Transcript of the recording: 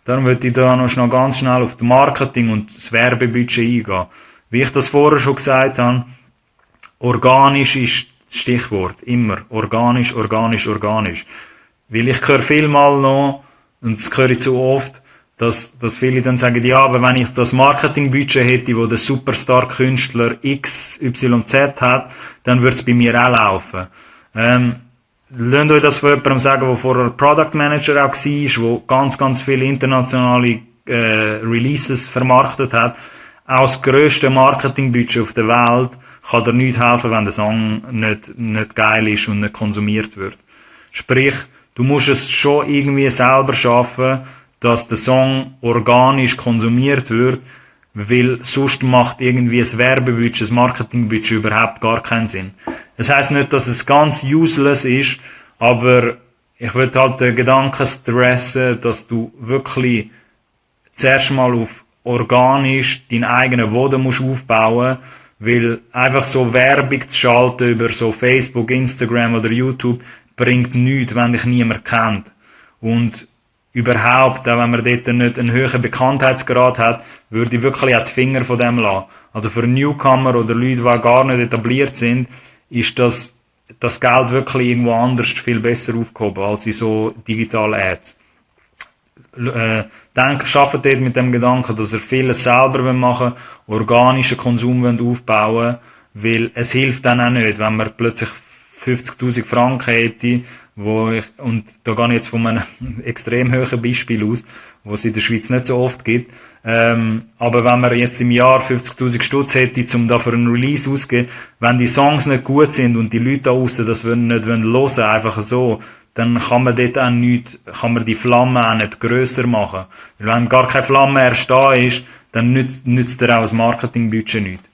Darum würde ich da noch ganz schnell auf das Marketing und das Werbebudget eingehen. Wie ich das vorher schon gesagt habe, organisch ist das Stichwort. Immer. Organisch, organisch, organisch. Weil ich höre vielmal noch, und das höre ich zu oft, dass viele dann sagen, ja, aber wenn ich das Marketingbudget hätte, wo der Superstar-Künstler XYZ hat, dann würde es bei mir auch laufen. Lasst euch das von jemandem sagen, der vorher Product Manager auch war, der ganz, ganz viele internationale Releases vermarktet hat. Auch das grösste Marketingbudget auf der Welt kann dir nicht helfen, wenn der Song nicht geil ist und nicht konsumiert wird. Sprich, du musst es schon irgendwie selber schaffen, dass der Song organisch konsumiert wird, weil sonst macht irgendwie ein Werbebudget, ein Marketingbudget überhaupt gar keinen Sinn. Das heisst nicht, dass es ganz useless ist, aber ich würde halt den Gedanken stressen, dass du wirklich zuerst mal auf organisch deinen eigenen Boden musst aufbauen, weil einfach so Werbung zu schalten über so Facebook, Instagram oder YouTube bringt nichts, wenn dich niemand kennt. Und überhaupt, auch wenn man dort nicht einen höheren Bekanntheitsgrad hat, würde ich wirklich auch die Finger von dem lassen. Also für Newcomer oder Leute, die gar nicht etabliert sind, ist das Geld wirklich irgendwo anders viel besser aufgehoben als in so digitalen Ads. Arbeitet dort mit dem Gedanken, dass ihr vieles selber machen wollt, organischen Konsum aufbauen wollt, weil es hilft dann auch nicht, wenn man plötzlich 50.000 Franken hätte, und da gehe ich jetzt von einem extrem hohen Beispiel aus, wo es in der Schweiz nicht so oft gibt, aber wenn man jetzt im Jahr 50.000 Stutz hätte, um da für einen Release auszugeben, wenn die Songs nicht gut sind und die Leute da draussen das nicht hören wollen, einfach so, dann kann man dort auch nicht, kann man die Flamme auch nicht grösser machen. Weil wenn gar keine Flamme erst da ist, dann nützt dir auch das Marketingbudget nichts.